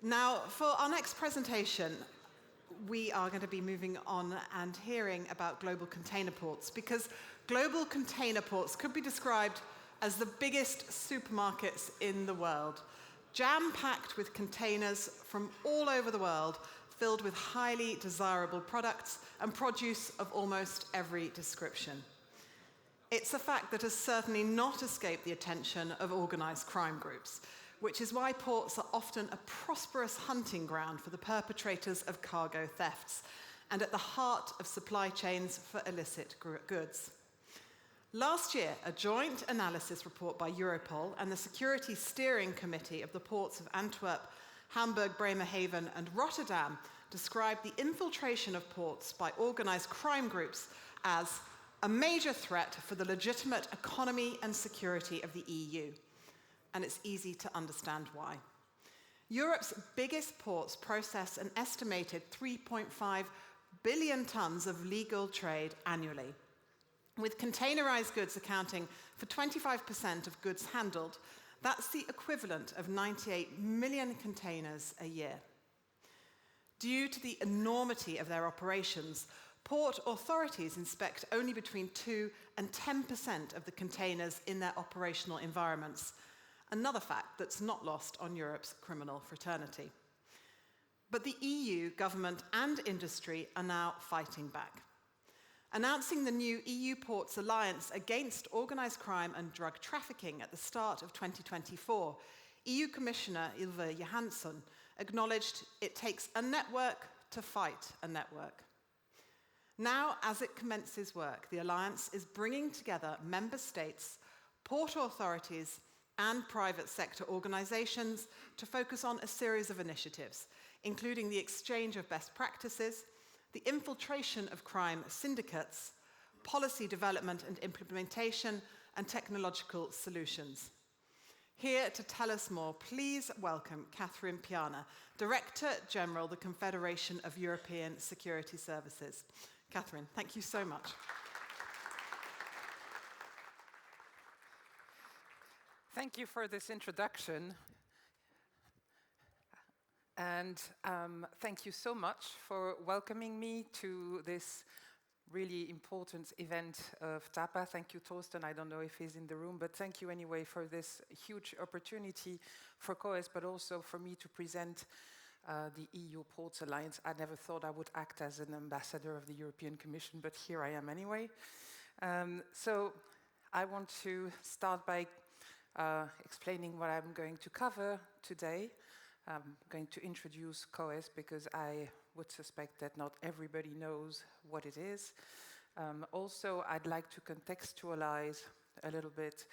Now, for our next presentation, we are going to be moving on and hearing about global container ports, because global container ports could be described as the biggest supermarkets in the world, jam-packed with containers from all over the world, filled with highly desirable products and produce of almost every description. It's a fact that has certainly not escaped the attention of organised crime groups, which is why ports are often a prosperous hunting ground for the perpetrators of cargo thefts and at the heart of supply chains for illicit goods. Last year, a joint analysis report by Europol and the Security Steering Committee of the ports of Antwerp, Hamburg, Bremerhaven, and Rotterdam described the infiltration of ports by organised crime groups as a major threat for the legitimate economy and security of the EU. And it's easy to understand why. Europe's biggest ports process an estimated 3.5 billion tons of legal trade annually, with containerized goods accounting for 25% of goods handled. That's the equivalent of 98 million containers a year. Due to the enormity of their operations, port authorities inspect only between 2 and 10% of the containers in their operational environments, another fact that's not lost on Europe's criminal fraternity. But the EU government and industry are now fighting back. Announcing the new EU Ports Alliance against organised crime and drug trafficking at the start of 2024, EU Commissioner Ylva Johansson acknowledged it takes a network to fight a network. Now, as it commences work, the alliance is bringing together member states, port authorities, and private sector organisations to focus on a series of initiatives, including the exchange of best practices, the infiltration of crime syndicates, policy development and implementation, and technological solutions. Here to tell us more, please welcome Catherine Piana, Director General, the Confederation of European Security Services. Catherine, thank you so much. Thank you for this introduction. And thank you so much for welcoming me to this really important event of TAPA. Thank you, Torsten. I don't know if he's in the room, but thank you anyway for this huge opportunity for CoESS, but also for me to present the EU Ports Alliance. I never thought I would act as an ambassador of the European Commission, but here I am anyway. So I want to start by explaining what I'm going to cover today. I'm going to introduce CoESS because I would suspect that not everybody knows what it is. Also, I'd like to contextualize a little bit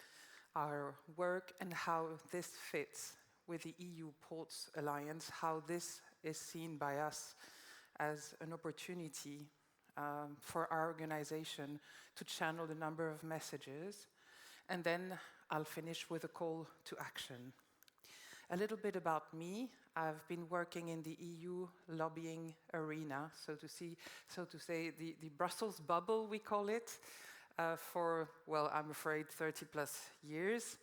our work and how this fits with the EU Ports Alliance, how this is seen by us as an opportunity for our organization to channel a number of messages. And then I'll finish with a call to action. A little bit about me. I've been working in the EU lobbying arena, so to say, the Brussels bubble, we call it, for, well, I'm afraid 30 plus years.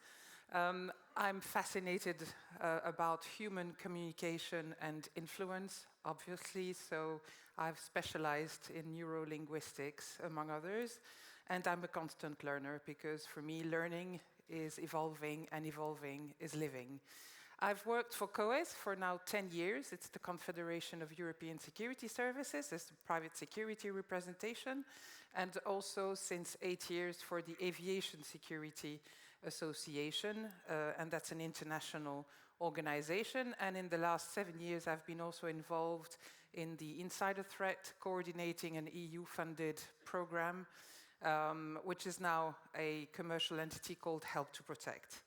I'm fascinated about human communication and influence, obviously, so I've specialized in neurolinguistics, among others, and I'm a constant learner because for me, learning is evolving and evolving is living. I've worked for CoESS for now 10 years. It's the Confederation of European Security Services, it's the private security representation, and also since 8 years for the Aviation Security Association, and that's an international organization. And in the last 7 years, I've been also involved in the insider threat, coordinating an EU-funded program, which is now a commercial entity called Help to Protect.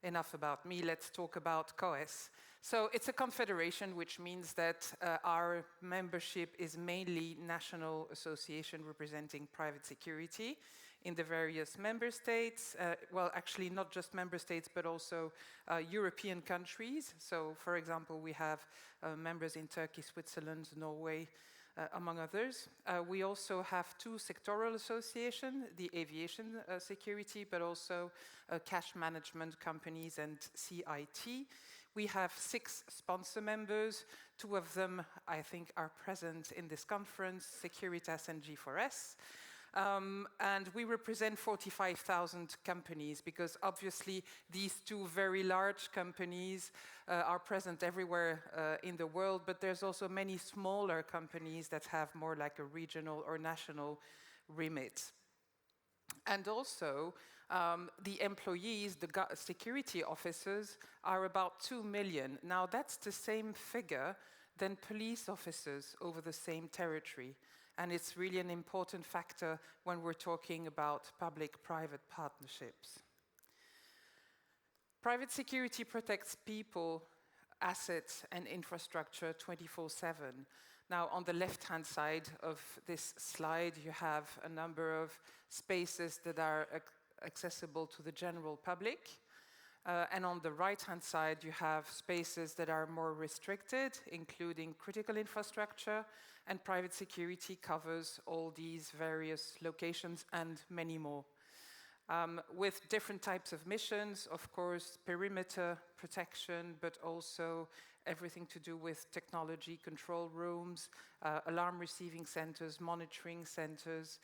Enough about me, let's talk about CoESS. So it's a confederation, which means that our membership is mainly national association representing private security in the various member states. Well, actually not just member states, but also European countries. So for example, we have members in Turkey, Switzerland, Norway, among others. We also have two sectoral associations, the Aviation Security, but also cash management companies and CIT. We have 6 sponsor members. 2 of them, I think, are present in this conference, Securitas and G4S. And we represent 45,000 companies, because obviously these 2 very large companies are present everywhere in the world, but there's also many smaller companies that have more like a regional or national remit. And also, the employees, the security officers, are about 2 million. Now, that's the same figure than police officers over the same territory. And it's really an important factor when we're talking about public-private partnerships. Private security protects people, assets, and infrastructure 24/7. Now, on the left-hand side of this slide, you have a number of spaces that are accessible to the general public. And on the right-hand side, you have spaces that are more restricted, including critical infrastructure, and private security covers all these various locations and many more. With different types of missions, of course, perimeter protection, but also everything to do with technology, control rooms, alarm receiving centers, monitoring centers,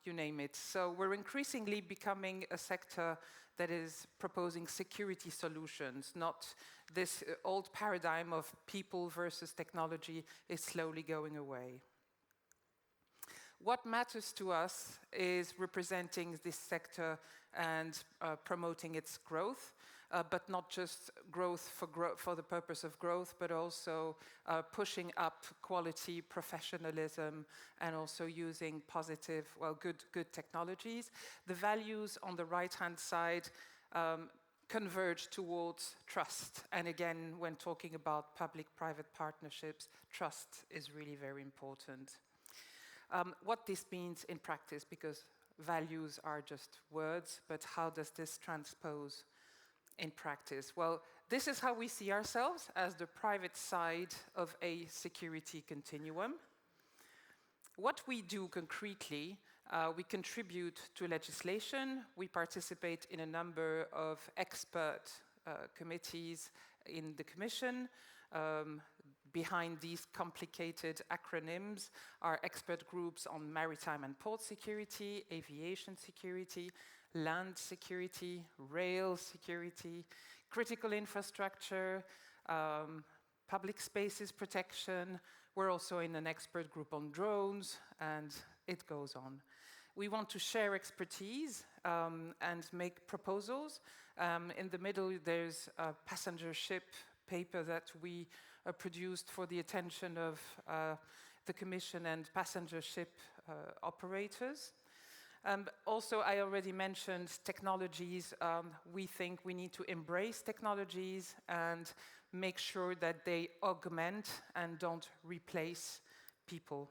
you name it. So we're increasingly becoming a sector that is proposing security solutions, not this old paradigm of people versus technology is slowly going away. What matters to us is representing this sector and promoting its growth, but not just growth for the purpose of growth, but also pushing up quality, professionalism, and also using positive, well, good technologies. The values on the right-hand side converge towards trust. And again, when talking about public-private partnerships, trust is really very important. What this means in practice, because values are just words, but how does this transpose in practice? Well, this is how we see ourselves, as the private side of a security continuum. What we do concretely, we contribute to legislation, we participate in a number of expert committees in the Commission. Behind these complicated acronyms are expert groups on maritime and port security, aviation security, land security, rail security, critical infrastructure, public spaces protection. We're also in an expert group on drones, and it goes on. We want to share expertise and make proposals. In the middle, there's a passenger ship paper that we produced for the attention of the Commission and passenger ship operators. Also, I already mentioned technologies. We think we need to embrace technologies and make sure that they augment and don't replace people.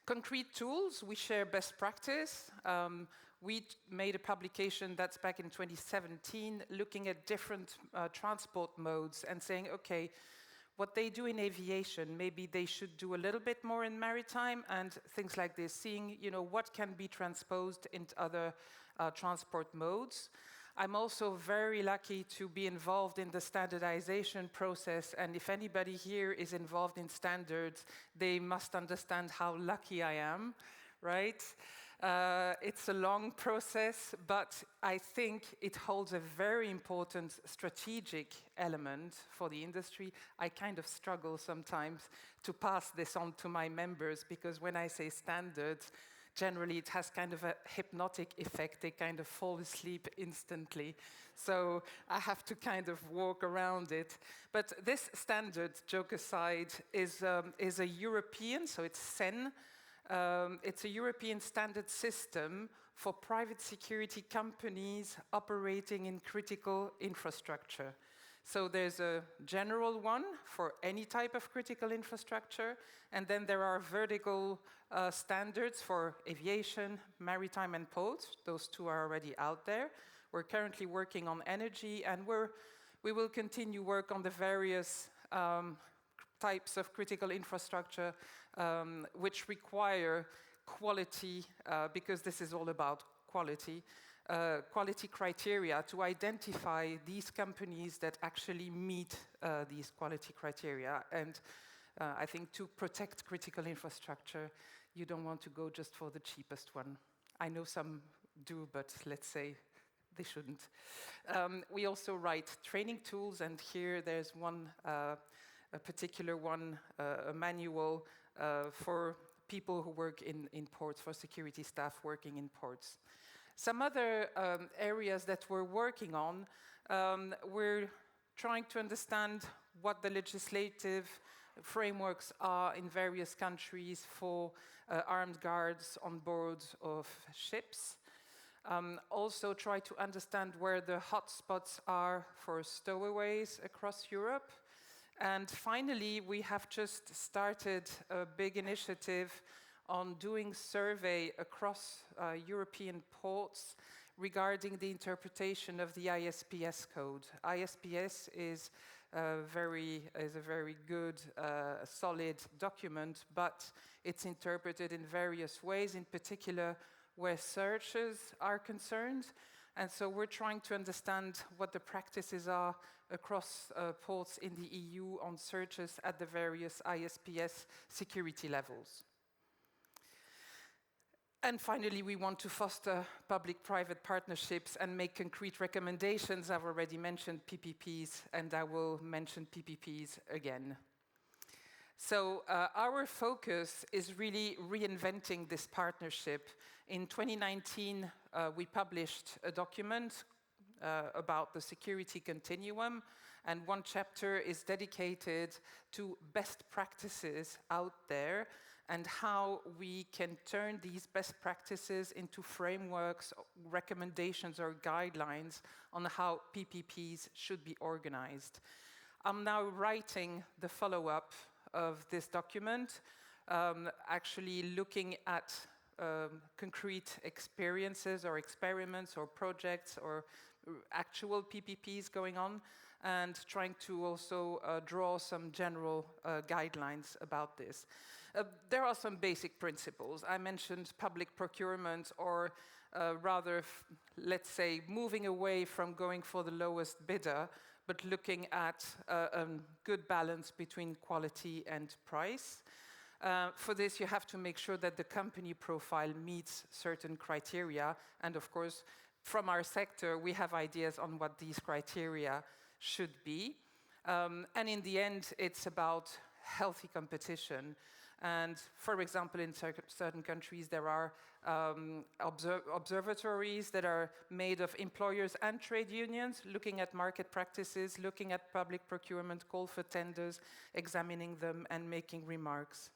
Concrete tools, we share best practice. We made a publication that's back in 2017 looking at different transport modes and saying, okay, what they do in aviation, maybe they should do a little bit more in maritime and things like this, seeing what can be transposed into other transport modes. I'm also very lucky to be involved in the standardization process, and if anybody here is involved in standards, they must understand how lucky I am, right? It's a long process, but I think it holds a very important strategic element for the industry. I kind of struggle sometimes to pass this on to my members, because when I say standards, generally it has kind of a hypnotic effect. They kind of fall asleep instantly. So I have to kind of walk around it. But this standard, joke aside, is a European, so it's CEN. It's a European standard system for private security companies operating in critical infrastructure. So there's a general one for any type of critical infrastructure, and then there are vertical standards for aviation, maritime, and ports. Those two are already out there. We're currently working on energy, and we will continue work on the various types of critical infrastructure which require quality, because this is all about quality, quality criteria to identify these companies that actually meet these quality criteria. And I think to protect critical infrastructure, you don't want to go just for the cheapest one. I know some do, but let's say they shouldn't. We also write training tools, and here there's one, a particular one, a manual for people who work in ports, for security staff working in ports. Some other areas that we're working on, we're trying to understand what the legislative frameworks are in various countries for armed guards on board of ships. Also try to understand where the hotspots are for stowaways across Europe. And finally, we have just started a big initiative on doing survey across European ports regarding the interpretation of the ISPS code. ISPS is a very good, solid document, but it's interpreted in various ways, in particular where searches are concerned. And so we're trying to understand what the practices are across ports in the EU on searches at the various ISPS security levels. And finally, we want to foster public-private partnerships and make concrete recommendations. I've already mentioned PPPs, and I will mention PPPs again. So our focus is really reinventing this partnership. In 2019, we published a document about the security continuum, and one chapter is dedicated to best practices out there and how we can turn these best practices into frameworks, recommendations, or guidelines on how PPPs should be organized. I'm now writing the follow-up of this document, actually looking at concrete experiences or experiments or projects or actual PPPs going on, and trying to also draw some general guidelines about this. There are some basic principles. I mentioned public procurement, or rather, let's say, moving away from going for the lowest bidder, but looking at a good balance between quality and price. For this, you have to make sure that the company profile meets certain criteria. And of course, from our sector, we have ideas on what these criteria should be. And in the end, it's about healthy competition. And for example, in certain countries, there are observatories that are made of employers and trade unions, looking at market practices, looking at public procurement, call for tenders, examining them, and making remarks.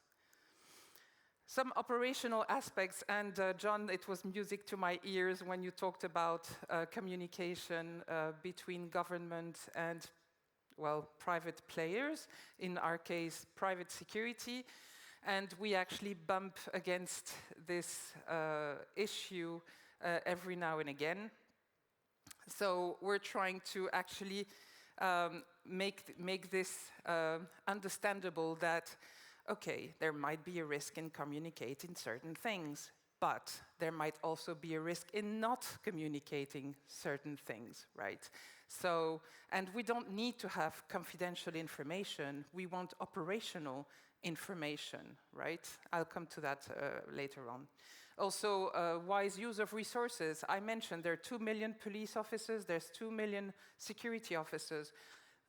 Some operational aspects, and John, it was music to my ears when you talked about communication between government and, well, private players, in our case, private security. And we actually bump against this issue every now and again. So we're trying to actually make this understandable that, okay, there might be a risk in communicating certain things, but there might also be a risk in not communicating certain things, right? So, and we don't need to have confidential information. We want operational information, right? I'll come to that later on. Also, wise use of resources. I mentioned there are 2 million police officers, there's 2 million security officers.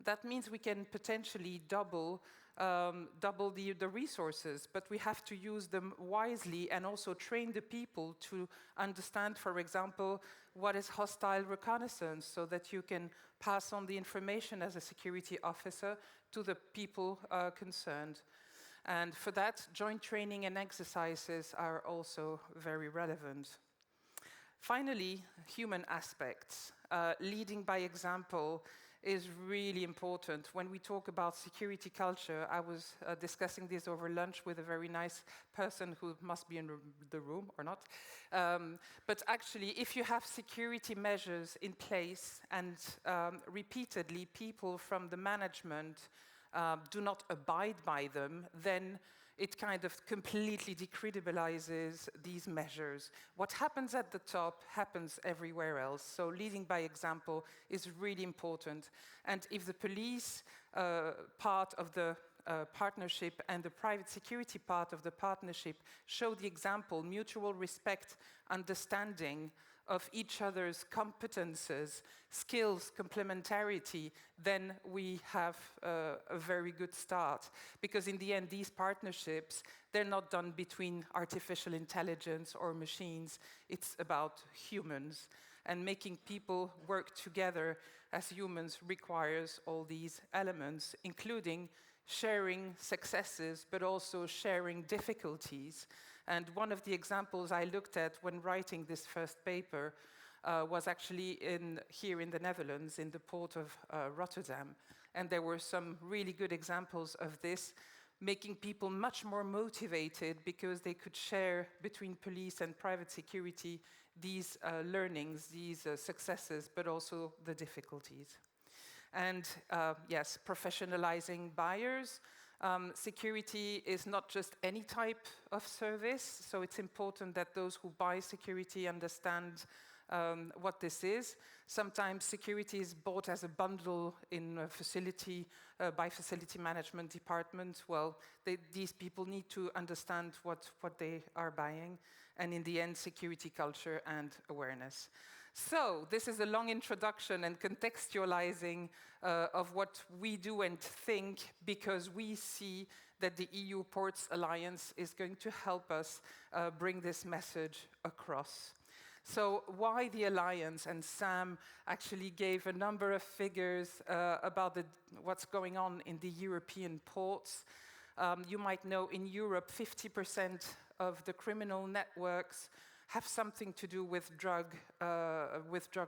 That means we can potentially double the resources, but we have to use them wisely and also train the people to understand, for example, what is hostile reconnaissance, so that you can pass on the information as a security officer to the people concerned. And for that, joint training and exercises are also very relevant. Finally, human aspects. Leading by example is really important. When we talk about security culture, I was discussing this over lunch with a very nice person who must be in the room or not. But actually, if you have security measures in place and repeatedly people from the management do not abide by them, then it kind of completely decredibilizes these measures. What happens at the top happens everywhere else. So leading by example is really important. And if the police part of the partnership and the private security part of the partnership show the example, mutual respect, understanding of each other's competences, skills, complementarity, then we have a very good start. Because in the end, these partnerships, they're not done between artificial intelligence or machines. It's about humans. And making people work together as humans requires all these elements, including sharing successes, but also sharing difficulties. And one of the examples I looked at when writing this first paper was actually here in the Netherlands, in the port of Rotterdam. And there were some really good examples of this, making people much more motivated because they could share between police and private security these learnings, these successes, but also the difficulties. And yes, professionalizing buyers. Security is not just any type of service, so it's important that those who buy security understand what this is. Sometimes security is bought as a bundle in a facility by facility management department. Well, these people need to understand what they are buying, and in the end, security culture and awareness. So this is a long introduction and contextualizing of what we do and think, because we see that the EU Ports Alliance is going to help us bring this message across. So why the Alliance? And Sam actually gave a number of figures about what's going on in the European ports. You might know in Europe, 50% of the criminal networks have something to do with drug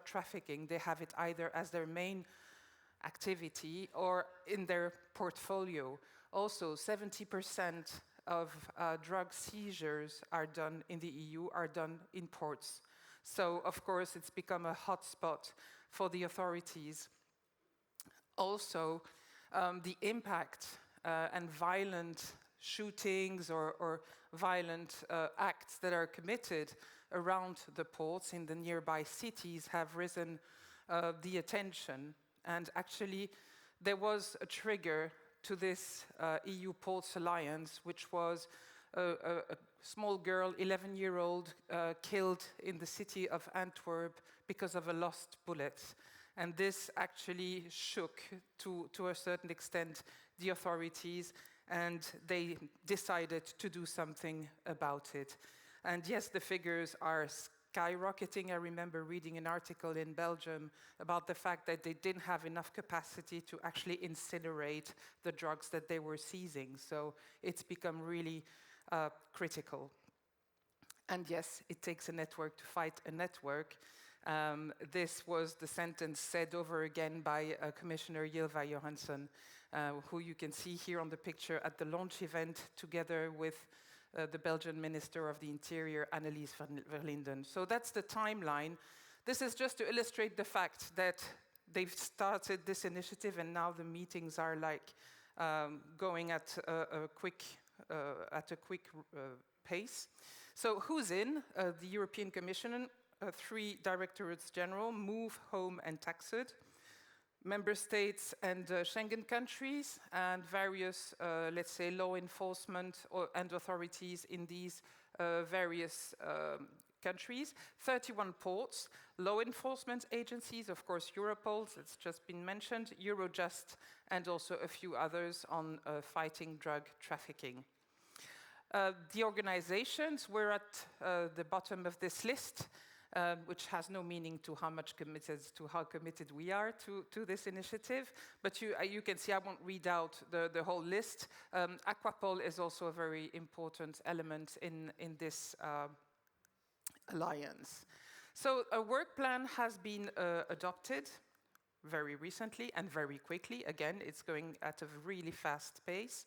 trafficking. They have it either as their main activity or in their portfolio. Also, 70% of drug seizures are done in the EU, are done in ports. So, of course, it's become a hotspot for the authorities. Also, the impact and violent shootings or violent acts that are committed around the ports in the nearby cities have risen the attention. And actually, there was a trigger to this EU Ports Alliance, which was a small girl, 11-year-old, killed in the city of Antwerp because of a lost bullet. And this actually shook, to a certain extent, the authorities, and they decided to do something about it. And yes, the figures are skyrocketing. I remember reading an article in Belgium about the fact that they didn't have enough capacity to actually incinerate the drugs that they were seizing. So it's become really critical. And yes, it takes a network to fight a network. This was the sentence said over again by Commissioner Ylva Johansson, who you can see here on the picture at the launch event together with the Belgian Minister of the Interior, Annelies van Verlinden. So that's the timeline. This is just to illustrate the fact that they've started this initiative and now the meetings are like going at a quick pace. So who's in? The European Commission, 3 Directorates General, Move, Home and Taxed, member states and Schengen countries, and various, let's say, law enforcement and authorities in these various countries, 31 ports, law enforcement agencies, of course, Europol, that's just been mentioned, Eurojust, and also a few others on fighting drug trafficking. The organizations were at the bottom of this list, which has no meaning to how committed we are to this initiative. But you can see, I won't read out the whole list. Aquapol is also a very important element in this alliance. So a work plan has been adopted very recently and very quickly. Again, it's going at a really fast pace.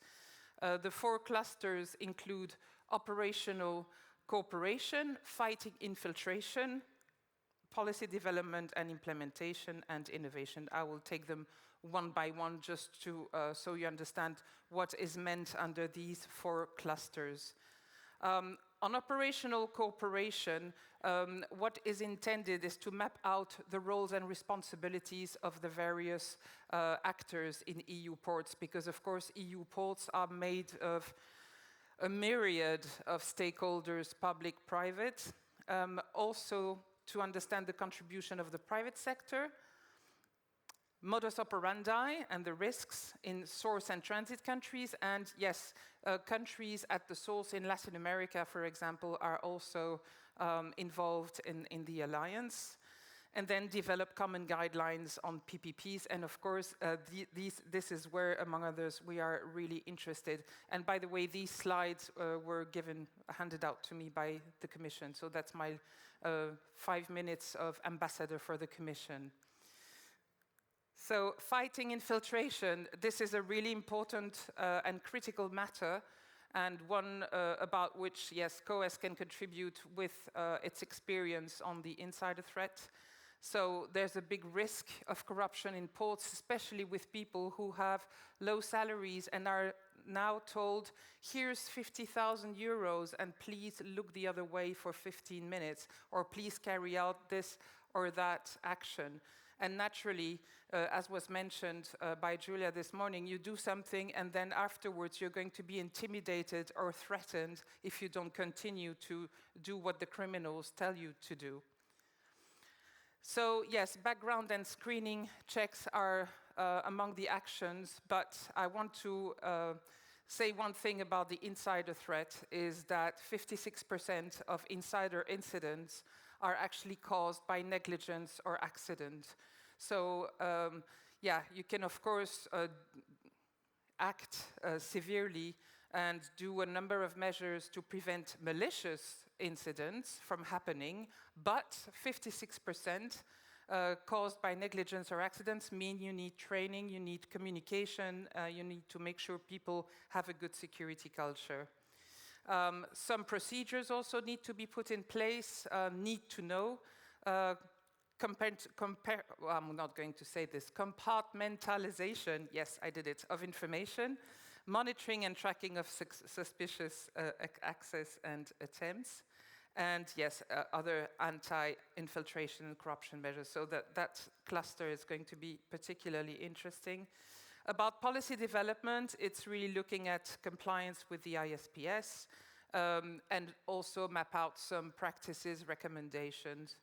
The 4 clusters include operational cooperation, fighting infiltration, policy development and implementation, and innovation. I will take them one by one, just to so you understand what is meant under these 4 clusters. On operational cooperation, what is intended is to map out the roles and responsibilities of the various actors in EU ports, because of course EU ports are made of a myriad of stakeholders, public, private. Also to understand the contribution of the private sector, modus operandi and the risks in source and transit countries, and yes, countries at the source in Latin America, for example, are also involved in the alliance, and then develop common guidelines on PPPs, and of course, this is where, among others, we are really interested. And by the way, these slides were handed out to me by the Commission, so that's my 5 minutes of ambassador for the Commission. So fighting infiltration, this is a really important and critical matter, and one about which, yes, CoESS can contribute with its experience on the insider threat. So there's a big risk of corruption in ports, especially with people who have low salaries and are now told, here's 50,000 euros and please look the other way for 15 minutes, or please carry out this or that action. And naturally, as was mentioned by Julia this morning, you do something and then afterwards you're going to be intimidated or threatened if you don't continue to do what the criminals tell you to do. So yes, background and screening checks are among the actions, but I want to say one thing about the insider threat is that 56% of insider incidents are actually caused by negligence or accident. So yeah, you can of course act severely and do a number of measures to prevent malicious incidents from happening, but 56% caused by negligence or accidents mean you need training, you need communication, you need to make sure people have a good security culture. Some procedures also need to be put in place, need to know. Well, I'm not going to say this. Compartmentalization, yes, I did it, of information. Monitoring and tracking of suspicious access and attempts. And yes, other anti-infiltration and corruption measures. So that cluster is going to be particularly interesting. About policy development, it's really looking at compliance with the ISPS and also map out some practices, recommendations.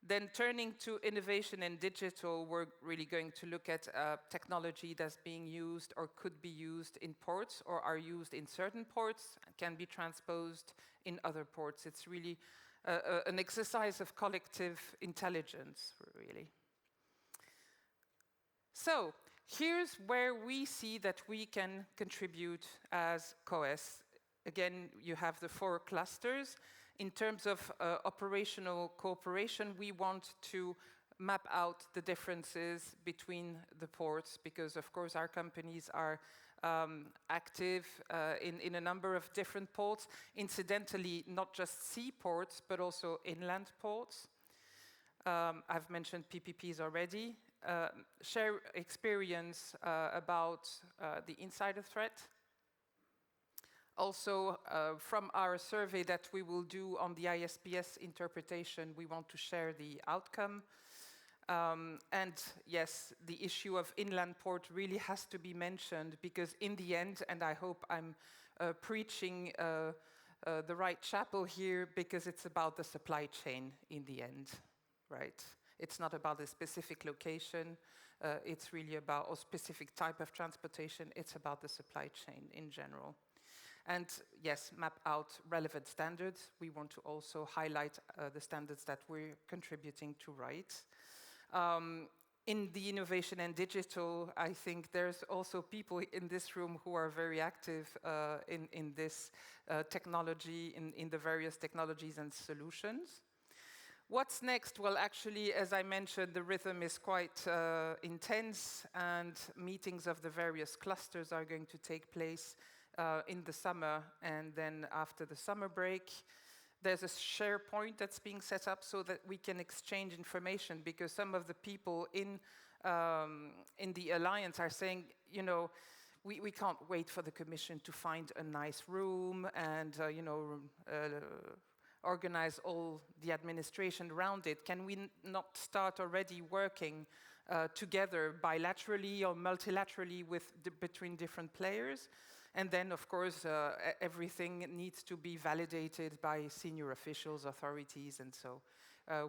Then turning to innovation and digital, we're really going to look at technology that's being used or could be used in ports or are used in certain ports, can be transposed in other ports. It's really an exercise of collective intelligence, really. So here's where we see that we can contribute as CoESS. Again, you have the 4 clusters. In terms of operational cooperation, we want to map out the differences between the ports because, of course, our companies are active in a number of different ports. Incidentally, not just seaports, but also inland ports. I've mentioned PPPs already. Share experience about the insider threat. Also, from our survey that we will do on the ISPS interpretation, we want to share the outcome. And yes, the issue of inland port really has to be mentioned because in the end, and I hope I'm preaching the right chapel here because it's about the supply chain in the end, right? It's not about a specific location. It's really about a specific type of transportation. It's about the supply chain in general. And yes, map out relevant standards. We want to also highlight the standards that we're contributing to write. In the innovation and digital, I think there's also people in this room who are very active in this technology, in the various technologies and solutions. What's next? Well, actually, as I mentioned, the rhythm is quite intense, and meetings of the various clusters are going to take place in the summer, and then after the summer break, there's a SharePoint that's being set up so that we can exchange information, because some of the people in in the alliance are saying, you know, we can't wait for the Commission to find a nice room and, organize all the administration around it. Can we not start already working together bilaterally or multilaterally between different players? And then, of course, everything needs to be validated by senior officials, authorities, and so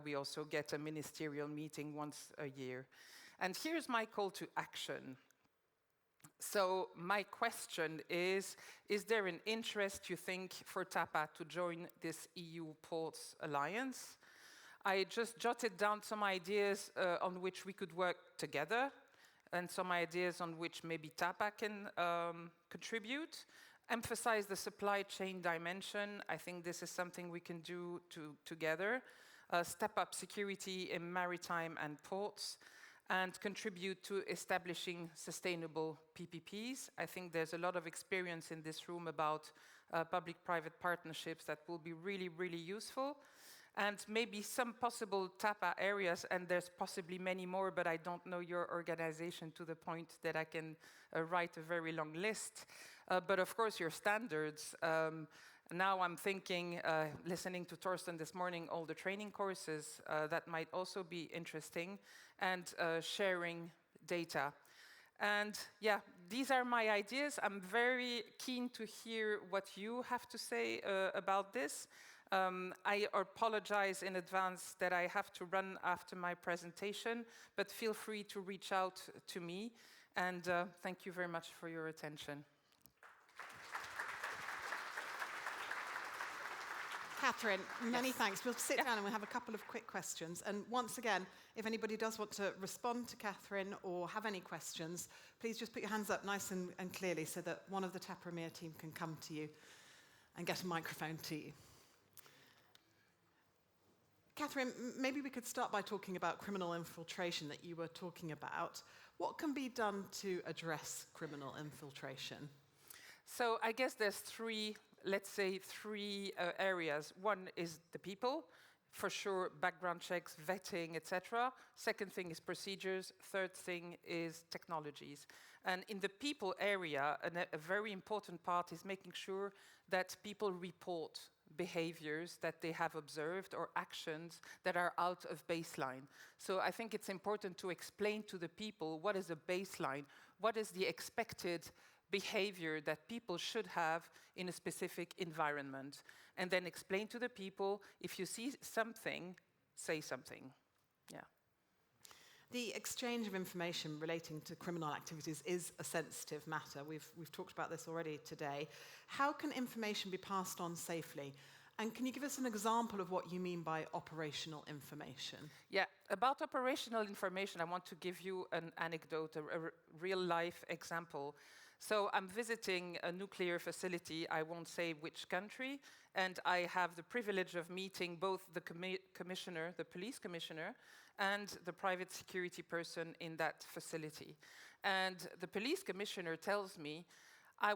we also get a ministerial meeting once a year. And here's my call to action. So my question is there an interest, you think, for TAPA to join this EU Ports Alliance? I just jotted down some ideas on which we could work together, and some ideas on which maybe TAPA can contribute. Emphasize the supply chain dimension. I think this is something we can do together. Step up security in maritime and ports, and contribute to establishing sustainable PPPs. I think there's a lot of experience in this room about public-private partnerships that will be really, really useful. And maybe some possible TAPA areas, and there's possibly many more, but I don't know your organization to the point that I can write a very long list. But of course, your standards. Now I'm thinking, listening to Torsten this morning, all the training courses, that might also be interesting, and sharing data. And yeah, these are my ideas. I'm very keen to hear what you have to say about this. I apologize in advance that I have to run after my presentation, but feel free to reach out to me. And thank you very much for your attention. Catherine, many thanks. We'll sit down and we'll have a couple of quick questions. And once again, if anybody does want to respond to Catherine or have any questions, please just put your hands up nice and clearly so that one of the TAPA EMEA team can come to you and get a microphone to you. Catherine, maybe we could start by talking about criminal infiltration that you were talking about. What can be done to address criminal infiltration? So I guess there's let's say three areas. One is the people, for sure, background checks, vetting, etc. Second thing is procedures. Third thing is technologies. And in the people area, a very important part is making sure that people report behaviors that they have observed or actions that are out of baseline. So I think it's important to explain to the people what is a baseline, what is the expected behavior that people should have in a specific environment, and then explain to the people, if you see something, say something. Yeah. The exchange of information relating to criminal activities is a sensitive matter. We've talked about this already today. How can information be passed on safely? And can you give us an example of what you mean by operational information? Yeah, about operational information, I want to give you an anecdote, a real-life example. So I'm visiting a nuclear facility, I won't say which country, and I have the privilege of meeting both the commissioner, the police commissioner, and the private security person in that facility. And the police commissioner tells me, I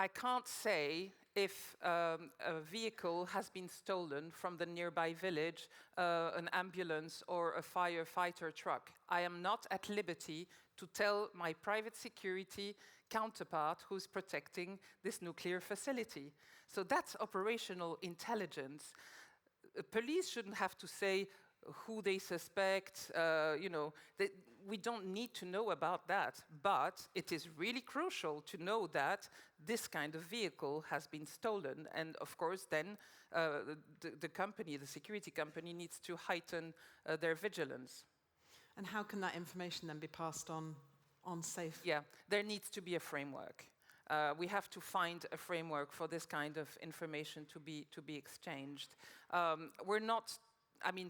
can't say if a vehicle has been stolen from the nearby village, an ambulance or a firefighter truck. I am not at liberty to tell my private security counterpart who's protecting this nuclear facility. So that's operational intelligence. Police shouldn't have to say who they suspect, we don't need to know about that, but it is really crucial to know that this kind of vehicle has been stolen. And of course, then the security company needs to heighten their vigilance. And how can that information then be passed on safe? Yeah, there needs to be a framework. We have to find a framework for this kind of information to be exchanged.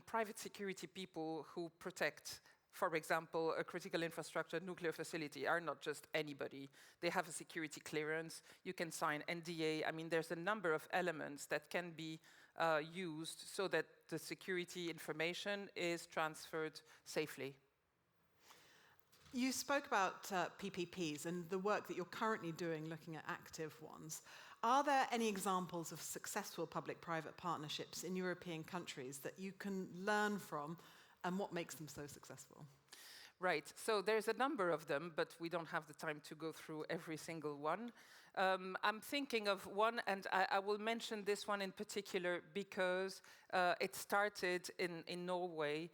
Private security people who protect, for example, a critical infrastructure nuclear facility are not just anybody. They have a security clearance. You can sign NDA. There's a number of elements that can be used so that the security information is transferred safely. You spoke about PPPs and the work that you're currently doing looking at active ones. Are there any examples of successful public-private partnerships in European countries that you can learn from, and what makes them so successful? Right, so there's a number of them, but we don't have the time to go through every single one. I'm thinking of one, and I will mention this one in particular because it started in Norway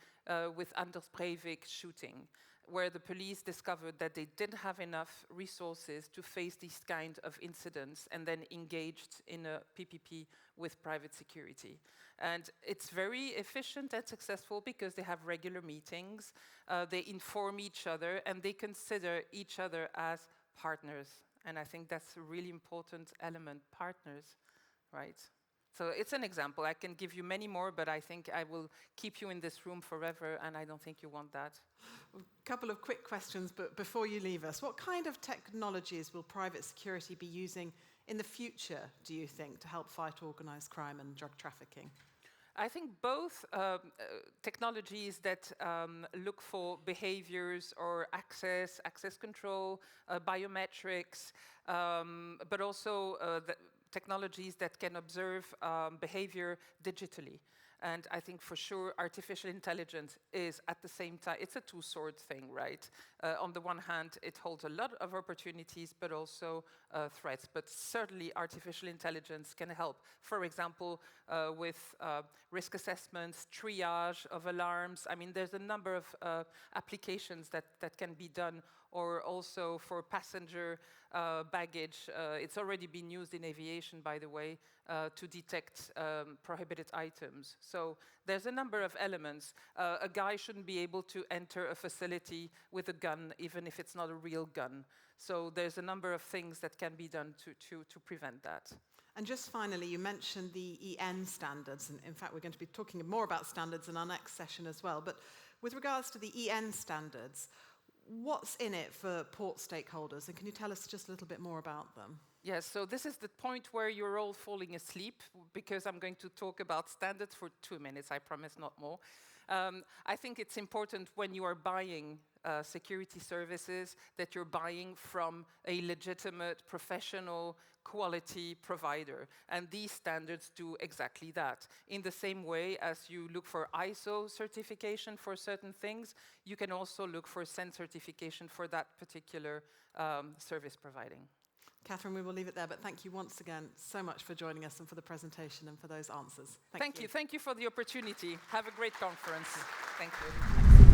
with Anders Breivik shooting, where the police discovered that they didn't have enough resources to face these kind of incidents, and then engaged in a PPP with private security. And it's very efficient and successful because they have regular meetings, they inform each other, and they consider each other as partners. And I think that's a really important element, partners, right? So it's an example. I can give you many more, but I think I will keep you in this room forever, and I don't think you want that. A couple of quick questions, but before you leave us, what kind of technologies will private security be using in the future, do you think, to help fight organised crime and drug trafficking? I think both technologies that look for behaviors or access control, biometrics, but also technologies that can observe behavior digitally. And I think for sure artificial intelligence is at the same time, it's a two-sword thing, right? On the one hand, it holds a lot of opportunities, but also threats. But certainly artificial intelligence can help. For example, with risk assessments, triage of alarms. I mean, there's a number of applications that can be done, or also for passenger baggage. It's already been used in aviation, by the way, to detect prohibited items. So there's a number of elements. A guy shouldn't be able to enter a facility with a gun, even if it's not a real gun. So there's a number of things that can be done to prevent that. And just finally, you mentioned the EN standards, and in fact we're going to be talking more about standards in our next session as well. But with regards to the EN standards, what's in it for port stakeholders, and can you tell us just a little bit more about them? Yes, so this is the point where you're all falling asleep, because I'm going to talk about standards for 2 minutes, I promise, not more. I think it's important when you are buying security services that you're buying from a legitimate, professional, quality provider. And these standards do exactly that. In the same way as you look for ISO certification for certain things, you can also look for CEN certification for that particular service providing. Catherine, we will leave it there, but thank you once again so much for joining us and for the presentation and for those answers. Thank you. Thank you for the opportunity. Have a great conference. Thank you.